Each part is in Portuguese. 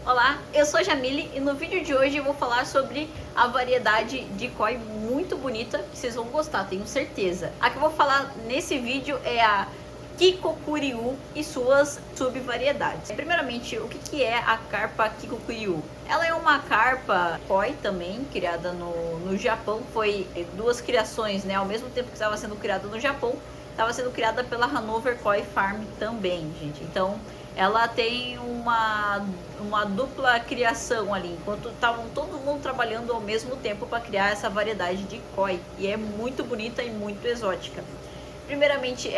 Olá, eu sou a Jamile e no vídeo de hoje eu vou falar sobre a variedade de koi muito bonita que vocês vão gostar, tenho certeza. A que eu vou falar nesse vídeo é a Kikokuryu e suas subvariedades. Primeiramente, o que é a carpa Kikokuryu? Ela é uma carpa koi também, criada no Japão. Foi duas criações, né? Ao mesmo tempo que estava sendo criada no Japão, estava sendo criada pela Hanover Koi Farm também, gente. Então, ela tem uma dupla criação ali, enquanto estavam todo mundo trabalhando ao mesmo tempo para criar essa variedade de koi, e é muito bonita e muito exótica. Primeiramente,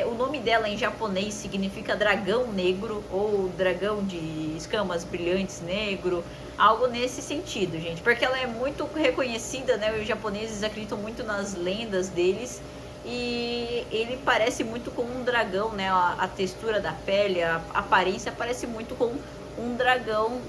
o nome dela em japonês significa dragão negro ou dragão de escamas brilhantes negro, algo nesse sentido, gente, porque ela é muito reconhecida, né? Os japoneses acreditam muito nas lendas deles. E ele parece muito com um dragão, né? A textura da pele, a aparência parece muito com um dragão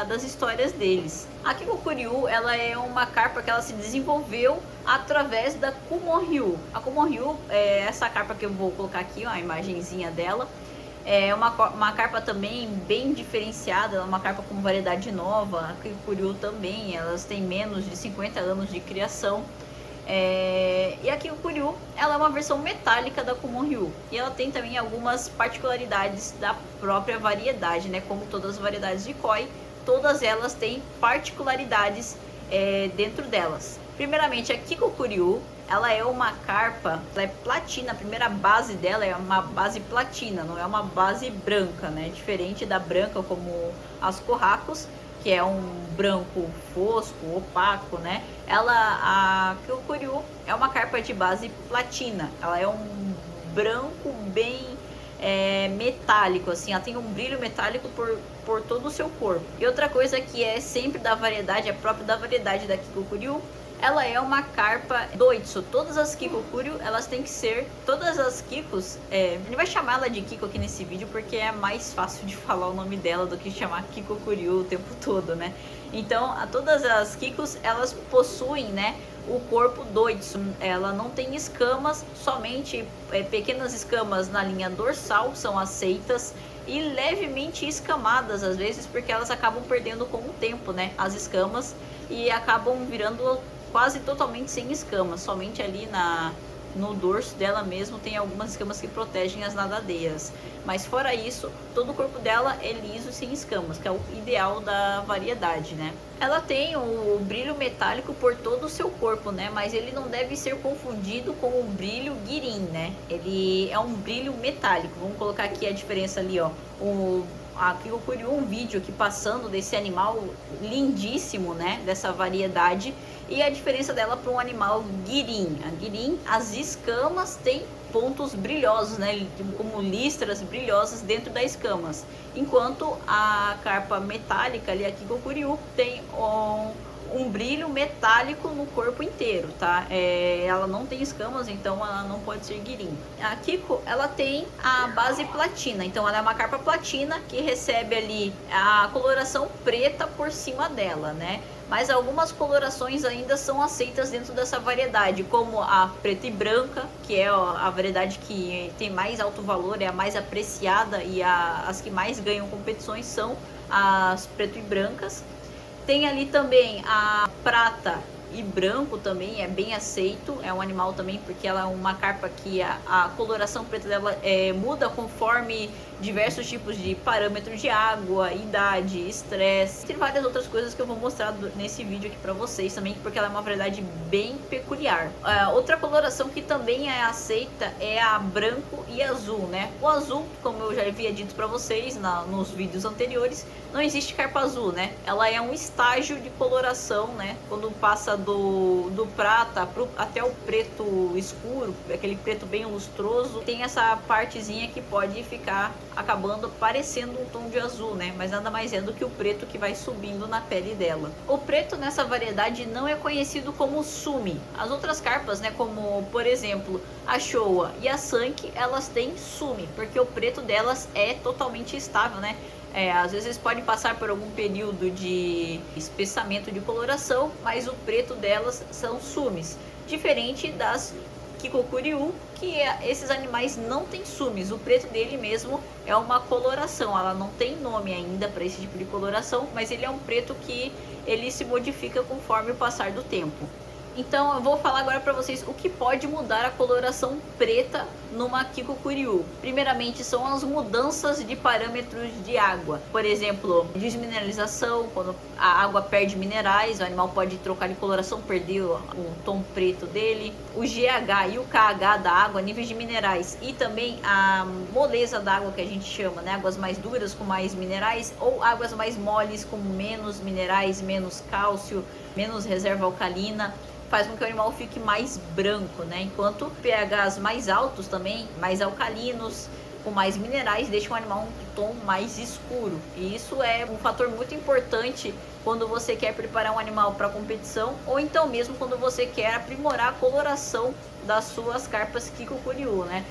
das histórias deles. A Kikokuryu, ela é uma carpa que ela se desenvolveu através da Kumonryu. A Kumonryu é essa carpa que eu vou colocar aqui, ó, a imagenzinha dela. É uma carpa também bem diferenciada, uma carpa com variedade nova. A Kikokuryu também, elas têm menos de 50 anos de criação. E a Kikokuryu, ela é uma versão metálica da Kumonryu, e ela tem também algumas particularidades da própria variedade, né? Como todas as variedades de koi, todas elas têm particularidades dentro delas. Primeiramente, a Kikokuryu, ela é uma carpa, ela é platina, a primeira base dela é uma base platina, não é uma base branca, né? Diferente da branca como as Kohakus, que é um branco fosco, opaco, né? A Kikokuryu é uma carpa de base platina. Ela é um branco bem metálico, assim. Ela tem um brilho metálico por todo o seu corpo. E outra coisa que é sempre da variedade, é própria da variedade da Kikokuryu, ela é uma carpa doitsu. Todas as Kikokuryu, elas têm que ser, todas as Kikos, a gente vai chamar ela de Kiko aqui nesse vídeo porque é mais fácil de falar o nome dela do que chamar Kikokuryu o tempo todo, né? Então, todas as Kikos, elas possuem, né, o corpo doitsu. Ela não tem escamas, somente pequenas escamas na linha dorsal são aceitas, e levemente escamadas às vezes, porque elas acabam perdendo com o tempo, né, as escamas, e acabam virando quase totalmente sem escamas. Somente ali no dorso dela mesmo tem algumas escamas que protegem as nadadeiras, mas fora isso, todo o corpo dela é liso, sem escamas, que é o ideal da variedade, né? Ela tem o brilho metálico por todo o seu corpo, né? Mas ele não deve ser confundido com o brilho girin, né? Ele é um brilho metálico. Vamos colocar aqui a diferença ali, ó. Aqui eu criei um vídeo aqui passando desse animal lindíssimo, né? Dessa variedade. E a diferença dela para um animal girin. A girin, as escamas têm pontos brilhosos, né? Como listras brilhosas dentro das escamas. Enquanto a carpa metálica ali, a Kikokuryu, tem um brilho metálico no corpo inteiro, tá? Ela não tem escamas, então ela não pode ser girin. A Kiko, ela tem a base platina, então ela é uma carpa platina que recebe ali a coloração preta por cima dela, né? Mas algumas colorações ainda são aceitas dentro dessa variedade, como a preta e branca, que é a variedade que tem mais alto valor, é a mais apreciada, e as que mais ganham competições são as preto e brancas. Tem ali também a prata e branco, também é bem aceito, é um animal também, porque ela é uma carpa que a coloração preta dela muda conforme diversos tipos de parâmetros de água, idade, estresse, tem várias outras coisas que eu vou mostrar nesse vídeo aqui pra vocês também, porque ela é uma variedade bem peculiar. Outra coloração que também é aceita é a branco e azul, né? O azul, como eu já havia dito pra vocês nos vídeos anteriores, não existe carpa azul, né? Ela é um estágio de coloração, né? Quando passa do prata até o preto escuro, aquele preto bem lustroso, tem essa partezinha que pode ficar acabando parecendo um tom de azul, né? Mas nada mais é do que o preto que vai subindo na pele dela. O preto nessa variedade não é conhecido como sumi. As outras carpas, né, como por exemplo a Showa e a Sanki, elas têm sumi, porque o preto delas é totalmente estável, né? Às vezes pode passar por algum período de espessamento de coloração, mas o preto delas são sumis, diferente das Kikokuriu, esses animais não têm sumes. O preto dele mesmo é uma coloração, ela não tem nome ainda para esse tipo de coloração, mas ele é um preto que ele se modifica conforme o passar do tempo. Então eu vou falar agora para vocês o que pode mudar a coloração preta numa Kikokuriu. Primeiramente são as mudanças de parâmetros de água. Por exemplo, desmineralização, quando a água perde minerais, o animal pode trocar de coloração, perder o tom preto dele. O GH e o KH da água, níveis de minerais, e também a moleza da água que a gente chama, né? Águas mais duras com mais minerais, ou águas mais moles com menos minerais, menos cálcio, menos reserva alcalina, faz com que o animal fique mais branco, né? Enquanto pHs mais altos também, mais alcalinos, com mais minerais, deixam o animal um tom mais escuro. E isso é um fator muito importante quando você quer preparar um animal para competição, ou então mesmo quando você quer aprimorar a coloração das suas carpas Kikokuriu, né?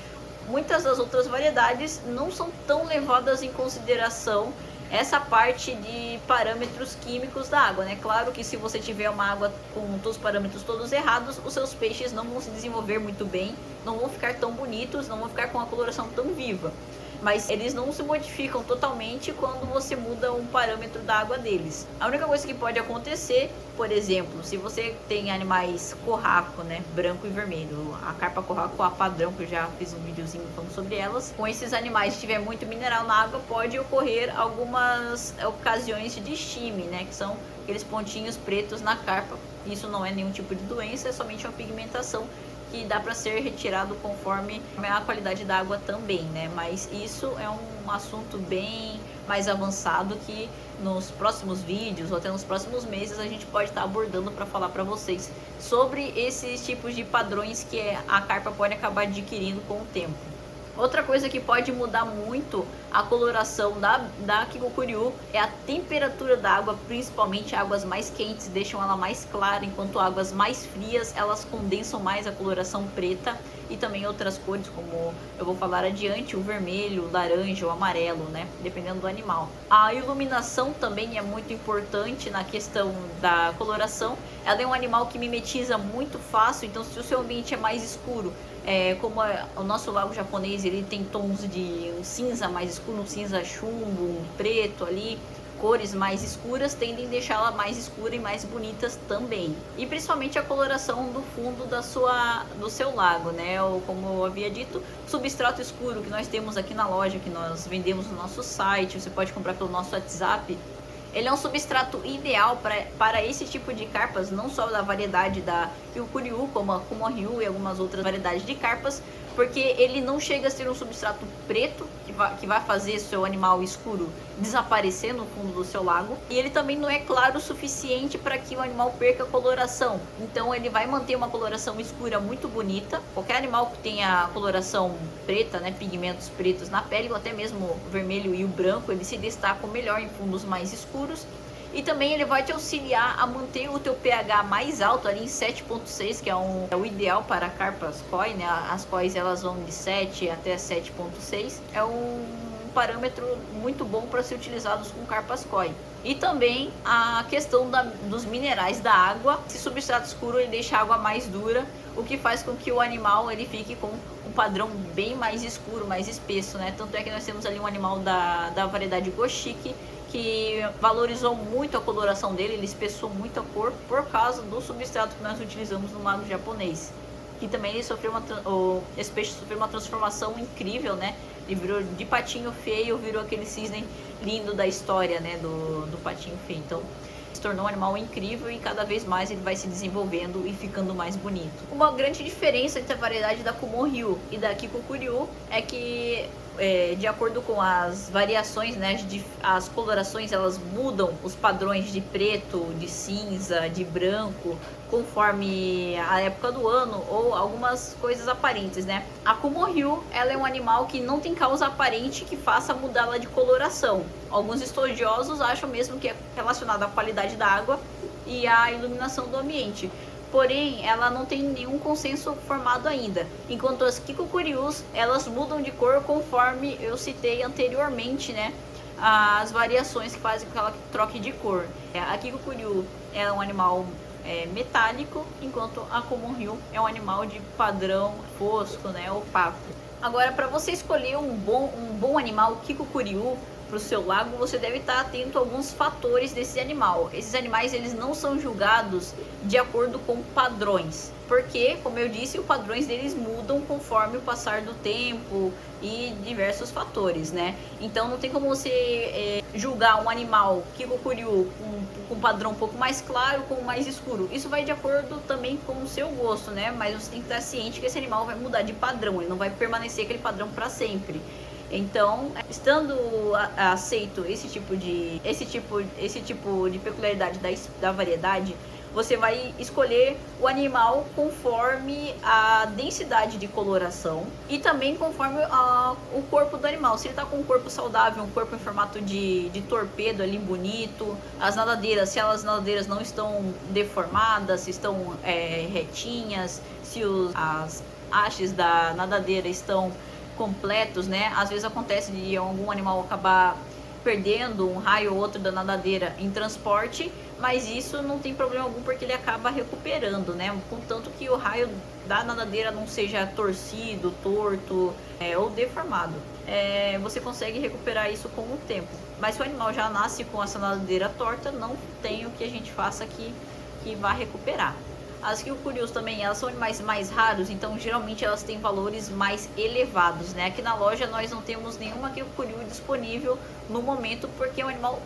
Muitas das outras variedades não são tão levadas em consideração essa parte de parâmetros químicos da água, né? Claro que se você tiver uma água com os parâmetros todos errados, os seus peixes não vão se desenvolver muito bem, não vão ficar tão bonitos, não vão ficar com a coloração tão viva. Mas eles não se modificam totalmente quando você muda um parâmetro da água deles. A única coisa que pode acontecer, por exemplo, se você tem animais corraco, né, branco e vermelho, a carpa corraco a padrão, que eu já fiz um videozinho falando sobre elas, com esses animais, se tiver muito mineral na água, pode ocorrer algumas ocasiões de estime, né, que são aqueles pontinhos pretos na carpa. Isso não é nenhum tipo de doença, é somente uma pigmentação que dá para ser retirado conforme a qualidade da água também, né? Mas isso é um assunto bem mais avançado que nos próximos vídeos ou até nos próximos meses a gente pode estar abordando para falar para vocês sobre esses tipos de padrões que a carpa pode acabar adquirindo com o tempo. Outra coisa que pode mudar muito a coloração da Kikokuriu é a temperatura da água, principalmente águas mais quentes deixam ela mais clara, enquanto águas mais frias elas condensam mais a coloração preta e também outras cores, como eu vou falar adiante, o vermelho, o laranja, o amarelo, né? Dependendo do animal. A iluminação também é muito importante na questão da coloração. Ela é um animal que mimetiza muito fácil, então se o seu ambiente é mais escuro, como o nosso lago japonês, ele tem tons de um cinza mais escuro, um cinza chumbo, um preto ali, cores mais escuras tendem a deixá-la mais escura e mais bonitas também. E principalmente a coloração do fundo do seu lago, né? Ou como eu havia dito, substrato escuro que nós temos aqui na loja, que nós vendemos no nosso site, você pode comprar pelo nosso WhatsApp. Ele é um substrato ideal para esse tipo de carpas, não só da variedade da Kikokuriu, como a Kumoryu e algumas outras variedades de carpas, porque ele não chega a ser um substrato preto, que vai fazer seu animal escuro desaparecer no fundo do seu lago, e ele também não é claro o suficiente para que o animal perca a coloração. Então ele vai manter uma coloração escura muito bonita. Qualquer animal que tenha coloração preta, né, pigmentos pretos na pele, ou até mesmo o vermelho e o branco, ele se destacam melhor em fundos mais escuros. E também ele vai te auxiliar a manter o teu pH mais alto ali em 7.6, que é o ideal para carpas koi, né? As koi elas vão de 7 até 7.6. É um parâmetro muito bom para ser utilizados com carpas koi. E também a questão dos minerais da água. Esse substrato escuro ele deixa a água mais dura, o que faz com que o animal ele fique com um padrão bem mais escuro, mais espesso, né? Tanto é que nós temos ali um animal da variedade Goshiki, que valorizou muito a coloração dele, ele espessou muito a cor por causa do substrato que nós utilizamos no lago japonês. Que também ele esse peixe sofreu uma transformação incrível, né? Ele virou de patinho feio, virou aquele cisne lindo da história, né? Do patinho feio. Então, se tornou um animal incrível e cada vez mais ele vai se desenvolvendo e ficando mais bonito. Uma grande diferença entre a variedade da Kumoryu e da Kikokuriu é que de acordo com as variações, né, as colorações elas mudam os padrões de preto, de cinza, de branco, conforme a época do ano ou algumas coisas aparentes, né? A Kumoryu, ela é um animal que não tem causa aparente que faça mudá-la de coloração. Alguns estudiosos acham mesmo que é relacionado à qualidade da água e à iluminação do ambiente. Porém, ela não tem nenhum consenso formado ainda. Enquanto as Kikokurius, elas mudam de cor conforme eu citei anteriormente, né? As variações que fazem com que ela troque de cor. A Kikokuriu é um animal metálico, enquanto a Common Hill é um animal de padrão fosco, né, opaco. Agora, para você escolher um bom animal Kikukuriu para o seu lago, você deve estar atento a alguns fatores desse animal. Esses animais, eles não são julgados de acordo com padrões, porque, como eu disse, os padrões deles mudam conforme o passar do tempo e diversos fatores, né? Então não tem como você julgar um animal Kikukuriu com um padrão um pouco mais claro com mais escuro. Isso vai de acordo também com o seu gosto, né? Mas você tem que estar ciente que esse animal vai mudar de padrão, ele não vai permanecer aquele padrão para sempre. Então, estando aceito esse tipo de peculiaridade da variedade, você vai escolher o animal conforme a densidade de coloração e também conforme o corpo do animal. Se ele está com um corpo saudável, um corpo em formato de torpedo ali bonito, as nadadeiras, se as nadadeiras não estão deformadas, se estão retinhas, se as hastes da nadadeira estão completos, né? Às vezes acontece de algum animal acabar perdendo um raio ou outro da nadadeira em transporte, mas isso não tem problema algum porque ele acaba recuperando, né? Contanto que o raio da nadadeira não seja torcido, torto ou deformado. Você consegue recuperar isso com o tempo. Mas se o animal já nasce com essa nadadeira torta, não tem o que a gente faça que vá recuperar. As Kikukurius também, elas são animais mais raros, então geralmente elas têm valores mais elevados, né? Aqui na loja nós não temos nenhuma Kikukuriu disponível no momento, porque é um animal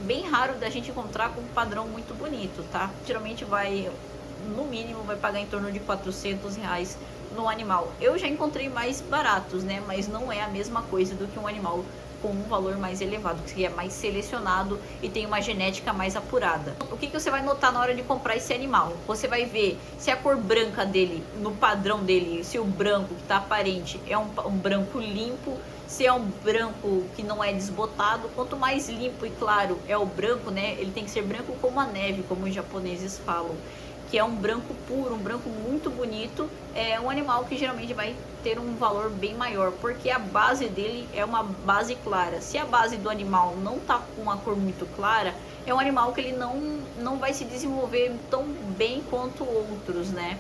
bem raro da gente encontrar com um padrão muito bonito, tá? Geralmente no mínimo, vai pagar em torno de R$400 no animal. Eu já encontrei mais baratos, né? Mas não é a mesma coisa do que um animal com um valor mais elevado, que é mais selecionado e tem uma genética mais apurada. O que você vai notar na hora de comprar esse animal? Você vai ver se a cor branca dele, no padrão dele, se o branco que está aparente é um branco limpo, se é um branco que não é desbotado. Quanto mais limpo e claro é o branco, né? Ele tem que ser branco como a neve, como os japoneses falam, que é um branco puro, um branco muito bonito. É um animal que geralmente vai ter um valor bem maior, porque a base dele é uma base clara. Se a base do animal não tá com uma cor muito clara, é um animal que ele não vai se desenvolver tão bem quanto outros, né?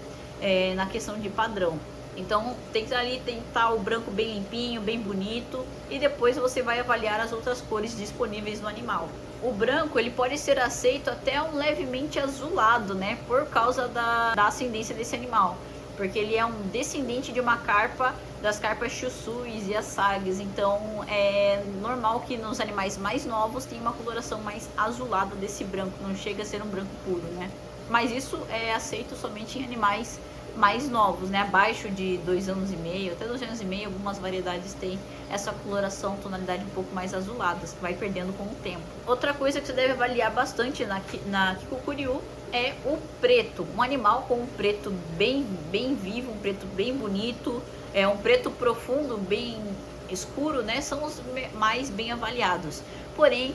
Na questão de padrão. Então tem que estar o branco bem limpinho, bem bonito, e depois você vai avaliar as outras cores disponíveis no animal. O branco, ele pode ser aceito até um levemente azulado, né, por causa da ascendência desse animal, porque ele é um descendente de uma carpa, das carpas chussus e assags. Então é normal que nos animais mais novos tenha uma coloração mais azulada desse branco, não chega a ser um branco puro, né? Mas isso é aceito somente em animais mais novos, né? Abaixo de 2 anos e meio, até 2 anos e meio, algumas variedades têm essa coloração, tonalidade um pouco mais azuladas, que vai perdendo com o tempo. Outra coisa que você deve avaliar bastante na Kikukuriu é o preto. Um animal com um preto bem vivo, um preto bem bonito, um preto profundo, bem escuro, né? São os mais bem avaliados. Porém,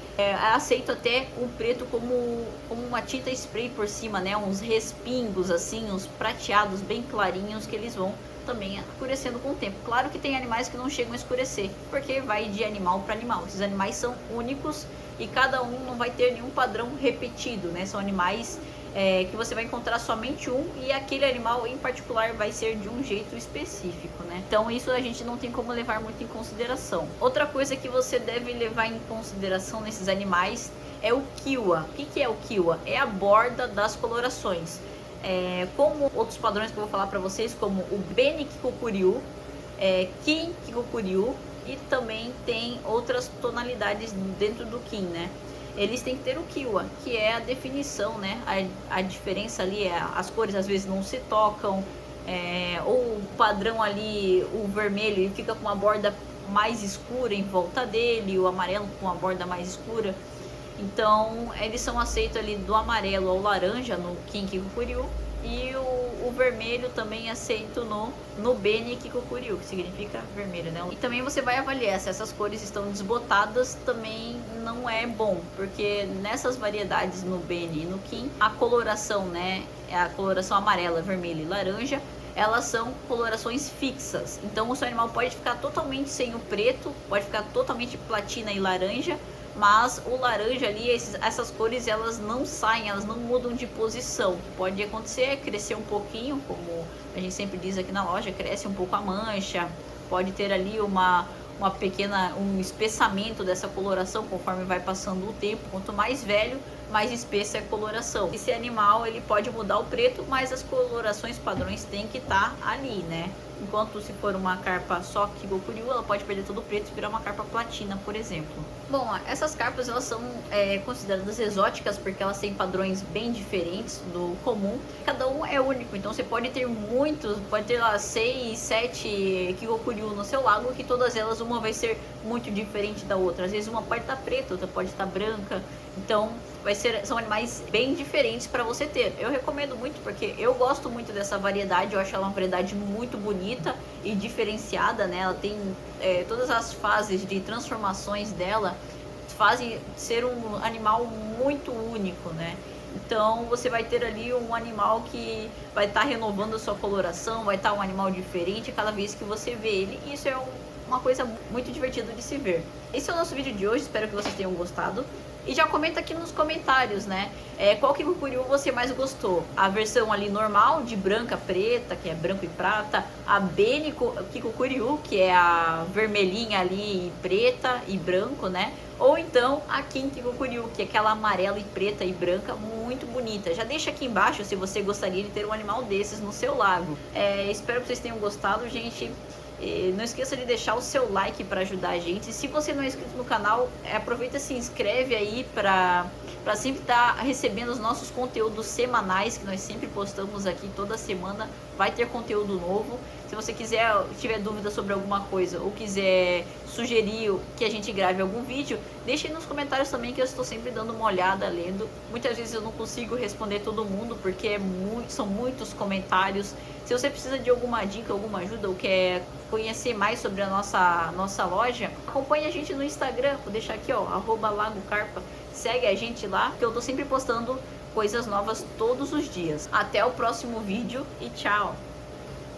aceito até o preto como uma tinta spray por cima, né? Uns respingos assim, uns prateados bem clarinhos, que eles vão também escurecendo com o tempo. Claro que tem animais que não chegam a escurecer, porque vai de animal para animal. Esses animais são únicos e cada um não vai ter nenhum padrão repetido, né? São animais que você vai encontrar somente um, e aquele animal em particular vai ser de um jeito específico, né? Então isso a gente não tem como levar muito em consideração. Outra coisa que você deve levar em consideração nesses animais é o kiwa. O que é o kiwa? É a borda das colorações. Como outros padrões que eu vou falar para vocês, como o Beni Kikukuriu, Kin Kikukuriu, e também tem outras tonalidades dentro do Kin, né? Eles têm que ter o kiwa, que é a definição, né? A diferença ali, as cores às vezes não se tocam, ou o padrão ali, o vermelho, ele fica com uma borda mais escura em volta dele, o amarelo com uma borda mais escura. Então eles são aceitos ali do amarelo ao laranja no Kin Kikukuriu, e o vermelho também aceito no Beni Kikukuriu, que significa vermelho, né? E também você vai avaliar se essas cores estão desbotadas, também não é bom, porque nessas variedades no Beni e no Kin, a coloração, né, a coloração amarela, vermelho e laranja, elas são colorações fixas. Então o seu animal pode ficar totalmente sem o preto, pode ficar totalmente platina e laranja, mas o laranja ali, essas cores, elas não saem, elas não mudam de posição. O que pode acontecer é crescer um pouquinho, como a gente sempre diz aqui na loja, cresce um pouco a mancha, pode ter ali um espessamento dessa coloração conforme vai passando o tempo. Quanto mais velho, mais espessa é a coloração. Esse animal, ele pode mudar o preto, mas as colorações padrões têm que estar ali, né? Enquanto se for uma carpa só Kikokuryu, ela pode perder todo o preto e virar uma carpa platina, por exemplo. Bom, essas carpas, elas são consideradas exóticas porque elas têm padrões bem diferentes do comum. Cada um é único, então você pode ter muitos, pode ter lá 6, 7 Kikokuryu no seu lago, que todas elas, uma vai ser muito diferente da outra. Às vezes uma pode estar preta, outra pode estar branca. Então são animais bem diferentes para você ter. Eu recomendo muito porque eu gosto muito dessa variedade. Eu acho ela uma variedade muito bonita e diferenciada, né? Ela tem todas as fases de transformações dela fazem ser um animal muito único, né? Então você vai ter ali um animal que vai estar renovando a sua coloração, vai estar um animal diferente cada vez que você vê ele. E isso é uma coisa muito divertida de se ver. Esse é o nosso vídeo de hoje, espero que vocês tenham gostado. E já comenta aqui nos comentários, né? Qual Kikokuryu você mais gostou? A versão ali normal, de branca, preta, que é branco e prata. A Bene Kikokuryu, que é a vermelhinha ali, preta e branco, né? Ou então a Kin Kikokuryu, que é aquela amarela e preta e branca, muito bonita. Já deixa aqui embaixo se você gostaria de ter um animal desses no seu lago. Espero que vocês tenham gostado, gente. Não esqueça de deixar o seu like para ajudar a gente. E se você não é inscrito no canal, aproveita e se inscreve aí para sempre estar recebendo os nossos conteúdos semanais, que nós sempre postamos aqui toda semana. Vai ter conteúdo novo. Se você tiver dúvida sobre alguma coisa ou quiser sugerir que a gente grave algum vídeo, deixe aí nos comentários também, que eu estou sempre dando uma olhada, lendo. Muitas vezes eu não consigo responder todo mundo porque são muitos comentários. Se você precisa de alguma dica, alguma ajuda ou quer conhecer mais sobre a nossa loja, acompanhe a gente no Instagram. Vou deixar aqui, ó, @lagocarpa. Segue a gente lá, que eu tô sempre postando coisas novas todos os dias. Até o próximo vídeo e tchau!